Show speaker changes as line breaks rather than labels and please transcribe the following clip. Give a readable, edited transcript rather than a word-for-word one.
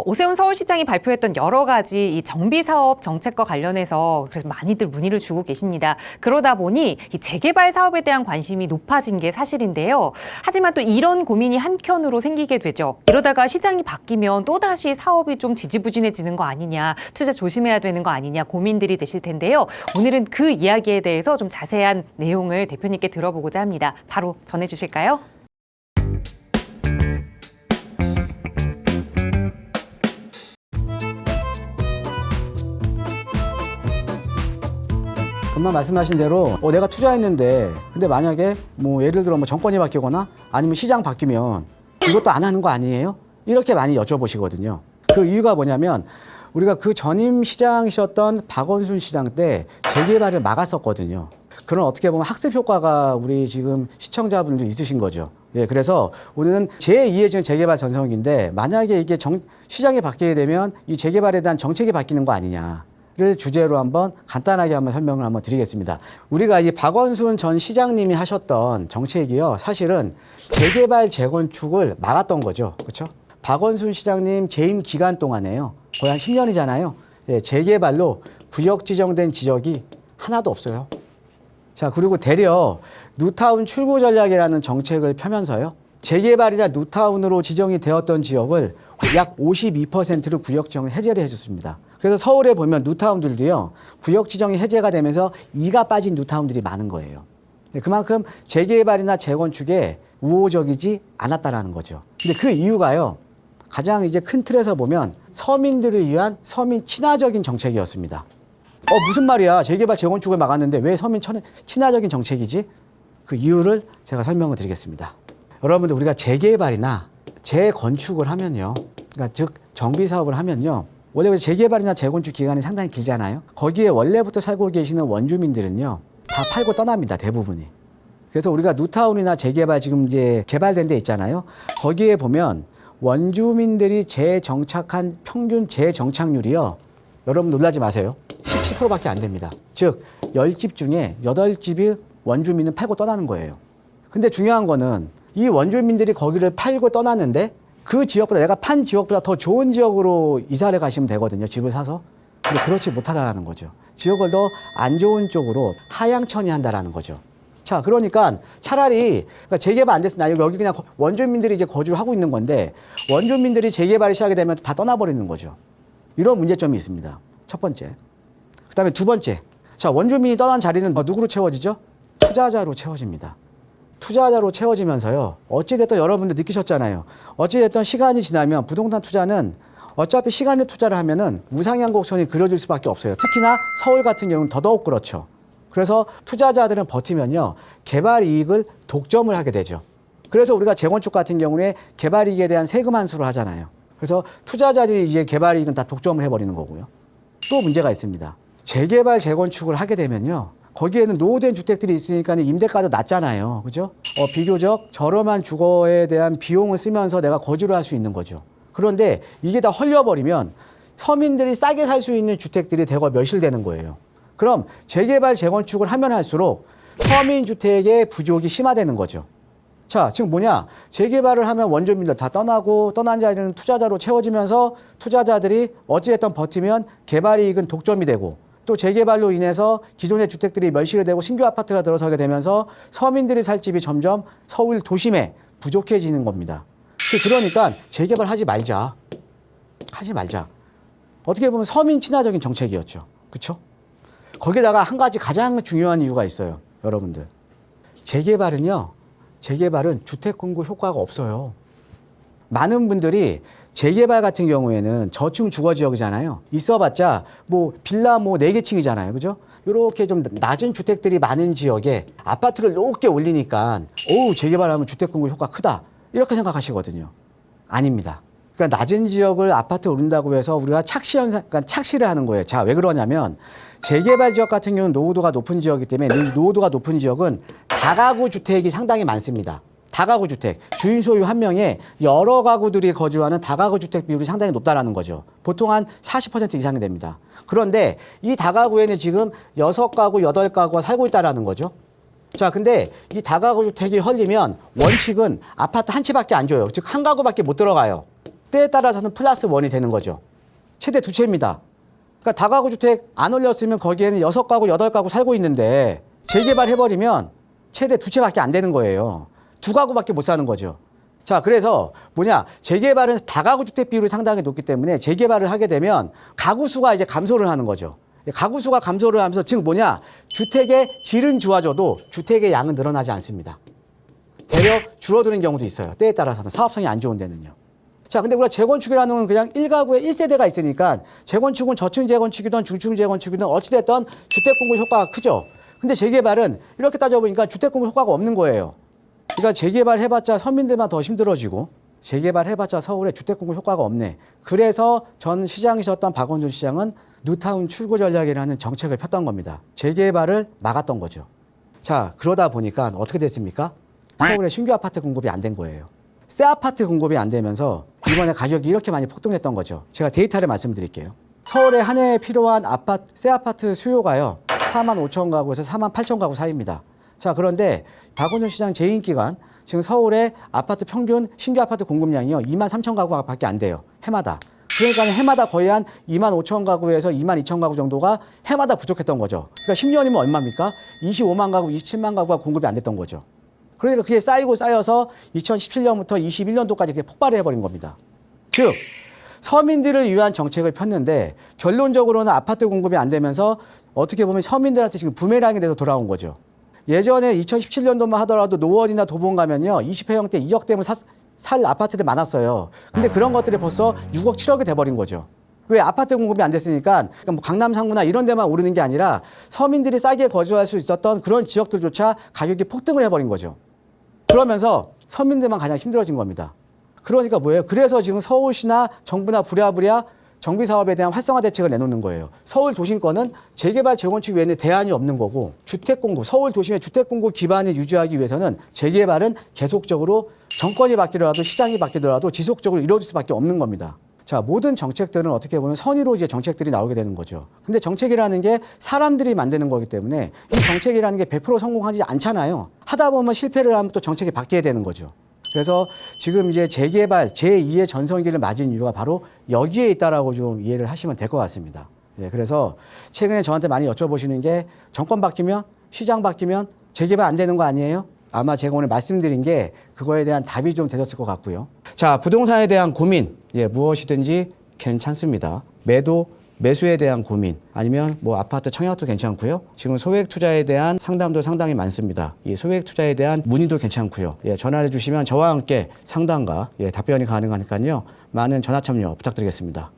오세훈 서울시장이 발표했던 여러 가지 이 정비사업 정책과 관련해서 그래서 많이들 문의를 주고 계십니다. 그러다 보니 이 재개발 사업에 대한 관심이 높아진 게 사실인데요. 하지만 또 이런 고민이 한켠으로 생기게 되죠. 이러다가 시장이 바뀌면 또다시 사업이 좀 지지부진해지는 거 아니냐, 투자 조심해야 되는 거 아니냐 고민들이 되실 텐데요. 오늘은 그 이야기에 대해서 좀 자세한 내용을 대표님께 들어보고자 합니다. 바로 전해주실까요?
금방 말씀하신 대로 내가 투자했는데 근데 만약에 뭐 예를 들어 뭐 정권이 바뀌거나 아니면 시장 바뀌면 이것도 안 하는 거 아니에요? 이렇게 많이 여쭤보시거든요. 그 이유가 뭐냐면 우리가 그 전임 시장이셨던 박원순 시장 때 재개발을 막았었거든요. 그런 어떻게 보면 학습 효과가 우리 지금 시청자분들 있으신 거죠. 예, 그래서 우리는 제2의 재개발 전성기인데 만약에 이게 시장이 바뀌게 되면 이 재개발에 대한 정책이 바뀌는 거 아니냐. 를 주제로 한번 간단하게 한번 설명을 한번 드리겠습니다. 우리가 이 박원순 전 시장님이 하셨던 정책이요. 사실은 재개발 재건축을 막았던 거죠. 그렇죠? 박원순 시장님 재임 기간 동안에요. 거의 한 10년이잖아요. 예, 재개발로 구역 지정된 지역이 하나도 없어요. 자, 그리고 되려 뉴타운 출구 전략이라는 정책을 펴면서요. 재개발이나 뉴타운으로 지정이 되었던 지역을 약 52%를 구역 지정을 해제를 해줬습니다. 그래서 서울에 보면 뉴타운들도요, 구역 지정이 해제가 되면서 이가 빠진 뉴타운들이 많은 거예요. 그만큼 재개발이나 재건축에 우호적이지 않았다라는 거죠. 근데 그 이유가요, 가장 이제 큰 틀에서 보면 서민들을 위한 서민 친화적인 정책이었습니다. 무슨 말이야? 재개발 재건축을 막았는데 왜 서민 친화적인 정책이지? 그 이유를 제가 설명을 드리겠습니다. 여러분들 우리가 재개발이나 재건축을 하면요, 그러니까 즉 정비 사업을 하면요, 원래 재개발이나 재건축 기간이 상당히 길잖아요. 거기에 원래부터 살고 계시는 원주민들은요, 다 팔고 떠납니다. 대부분이. 그래서 우리가 뉴타운이나 재개발 지금 이제 개발된 데 있잖아요. 거기에 보면 원주민들이 재정착한 평균 재정착률이요, 여러분 놀라지 마세요. 17%밖에 안 됩니다. 즉 10집 중에 8집이 원주민은 팔고 떠나는 거예요. 근데 중요한 거는 이 원주민들이 거기를 팔고 떠났는데 그 지역보다 내가 판 지역보다 더 좋은 지역으로 이사를 가시면 되거든요. 집을 사서. 근데 그렇지 못하다라는 거죠. 지역을 더 안 좋은 쪽으로 하향 처리한다라는 거죠. 자, 그러니까 차라리 재개발 안 됐으면 여기 그냥 원주민들이 이제 거주를 하고 있는 건데 원주민들이 재개발이 시작이 되면 다 떠나버리는 거죠. 이런 문제점이 있습니다. 첫 번째. 그다음에 두 번째. 자, 원주민이 떠난 자리는 누구로 채워지죠? 투자자로 채워집니다. 투자자로 채워지면서요. 어찌됐든 여러분들 느끼셨잖아요. 어찌됐든 시간이 지나면 부동산 투자는 어차피 시간을 투자를 하면은 우상향 곡선이 그려질 수밖에 없어요. 특히나 서울 같은 경우는 더더욱 그렇죠. 그래서 투자자들은 버티면요, 개발 이익을 독점을 하게 되죠. 그래서 우리가 재건축 같은 경우에 개발 이익에 대한 세금 환수를 하잖아요. 그래서 투자자들이 이제 개발 이익은 다 독점을 해버리는 거고요. 또 문제가 있습니다. 재개발 재건축을 하게 되면요, 거기에는 노후된 주택들이 있으니까 임대가도 낮잖아요. 그죠? 비교적 저렴한 주거에 대한 비용을 쓰면서 내가 거주를 할 수 있는 거죠. 그런데 이게 다 헐려버리면 서민들이 싸게 살 수 있는 주택들이 대거 멸실되는 거예요. 그럼 재개발 재건축을 하면 할수록 서민 주택의 부족이 심화되는 거죠. 자, 지금 뭐냐? 재개발을 하면 원주민들 다 떠나고 떠난 자리는 투자자로 채워지면서 투자자들이 어찌됐든 버티면 개발 이익은 독점이 되고 또 재개발로 인해서 기존의 주택들이 멸실이 되고 신규 아파트가 들어서게 되면서 서민들이 살 집이 점점 서울 도심에 부족해지는 겁니다. 그러니까 재개발 하지 말자. 하지 말자. 어떻게 보면 서민 친화적인 정책이었죠. 그렇죠? 거기다가 한 가지 가장 중요한 이유가 있어요. 여러분들. 재개발은 주택 공급 효과가 없어요. 많은 분들이 재개발 같은 경우에는 저층 주거 지역이잖아요. 있어봤자 뭐 빌라 뭐 4개 층이잖아요. 그죠? 이렇게 좀 낮은 주택들이 많은 지역에 아파트를 높게 올리니까 재개발하면 주택 공급 효과 크다. 이렇게 생각하시거든요. 아닙니다. 그러니까 낮은 지역을 아파트 올린다고 해서 우리가 그러니까 착시를 하는 거예요. 자, 왜 그러냐면 재개발 지역 같은 경우는 노후도가 높은 지역이기 때문에 이 노후도가 높은 지역은 다가구 주택이 상당히 많습니다. 다가구 주택, 주인 소유 한 명에 여러 가구들이 거주하는 다가구 주택 비율이 상당히 높다라는 거죠. 보통 한 40% 이상이 됩니다. 그런데 이 다가구에는 지금 6가구, 8가구가 살고 있다라는 거죠. 자, 근데 이 다가구 주택이 헐리면 원칙은 아파트 한 채밖에 안 줘요. 즉, 한 가구밖에 못 들어가요. 때에 따라서는 플러스 원이 되는 거죠. 최대 두 채입니다. 그러니까 다가구 주택 안 올렸으면 거기에는 6가구, 8가구 살고 있는데 재개발해버리면 최대 두 채밖에 안 되는 거예요. 2가구밖에 못 사는 거죠. 자, 그래서 재개발은 다가구 주택 비율이 상당히 높기 때문에 재개발을 하게 되면 가구 수가 이제 감소를 하는 거죠. 가구 수가 감소를 하면서 즉 주택의 질은 좋아져도 주택의 양은 늘어나지 않습니다. 되려 줄어드는 경우도 있어요. 때에 따라서는 사업성이 안 좋은 데는요. 자, 근데 우리가 재건축이라는 건 그냥 1가구에 1세대가 있으니까 재건축은 저층 재건축이든 중층 재건축이든 어찌됐든 주택 공급 효과가 크죠. 근데 재개발은 이렇게 따져보니까 주택 공급 효과가 없는 거예요. 그러니까 재개발 해봤자 서민들만 더 힘들어지고 재개발 해봤자 서울에 주택 공급 효과가 없네. 그래서 전 시장이셨던 박원순 시장은 뉴타운 출구 전략이라는 정책을 폈던 겁니다. 재개발을 막았던 거죠. 자, 그러다 보니까 어떻게 됐습니까? 서울에 신규 아파트 공급이 안 된 거예요. 새 아파트 공급이 안 되면서 이번에 가격이 이렇게 많이 폭등했던 거죠. 제가 데이터를 말씀드릴게요. 서울에 한 해에 필요한 새 아파트 수요가요. 4만 5천 가구에서 4만 8천 가구 사이입니다. 자, 그런데 박원순 시장 재임 기간 지금 서울의 아파트 평균 신규 아파트 공급량이요. 2만 3천 가구밖에 안 돼요. 해마다. 그러니까 해마다 거의 한 2만 5천 가구에서 2만 2천 가구 정도가 해마다 부족했던 거죠. 그러니까 10년이면 얼마입니까? 25만 가구, 27만 가구가 공급이 안 됐던 거죠. 그러니까 그게 쌓여서 2017년부터 21년도까지 그게 폭발을 해버린 겁니다. 즉 서민들을 위한 정책을 폈는데 결론적으로는 아파트 공급이 안 되면서 어떻게 보면 서민들한테 지금 부메랑이 돼서 돌아온 거죠. 예전에 2017년도만 하더라도 노원이나 도봉 가면요 20평형대 2억 대면 살 아파트들 많았어요. 근데 그런 것들이 벌써 6억 7억이 돼버린 거죠. 왜? 아파트 공급이 안 됐으니까. 그러니까 강남 상구나 이런 데만 오르는 게 아니라 서민들이 싸게 거주할 수 있었던 그런 지역들조차 가격이 폭등을 해버린 거죠. 그러면서 서민들만 가장 힘들어진 겁니다. 그러니까 뭐예요? 그래서 지금 서울시나 정부나 부랴부랴 정비사업에 대한 활성화 대책을 내놓는 거예요. 서울 도심권은 재개발, 재건축 외에는 대안이 없는 거고 주택 공급, 서울 도심의 주택 공급 기반을 유지하기 위해서는 재개발은 계속적으로 정권이 바뀌더라도 시장이 바뀌더라도 지속적으로 이루어질 수밖에 없는 겁니다. 자, 모든 정책들은 어떻게 보면 선의로 이제 정책들이 나오게 되는 거죠. 근데 정책이라는 게 사람들이 만드는 거기 때문에 이 정책이라는 게 100% 성공하지 않잖아요. 하다 보면 실패를 하면 또 정책이 바뀌어야 되는 거죠. 그래서 지금 이제 재개발, 제2의 전성기를 맞은 이유가 바로 여기에 있다라고 좀 이해를 하시면 될 것 같습니다. 예, 그래서 최근에 저한테 많이 여쭤보시는 게 정권 바뀌면, 시장 바뀌면 재개발 안 되는 거 아니에요? 아마 제가 오늘 말씀드린 게 그거에 대한 답이 좀 되셨을 것 같고요. 자, 부동산에 대한 고민, 무엇이든지 괜찮습니다. 매수에 대한 고민, 아니면 아파트 청약도 괜찮고요. 지금 소액 투자에 대한 상담도 상당히 많습니다. 이 소액 투자에 대한 문의도 괜찮고요. 전화해 주시면 저와 함께 상담과 답변이 가능하니까요. 많은 전화 참여 부탁드리겠습니다.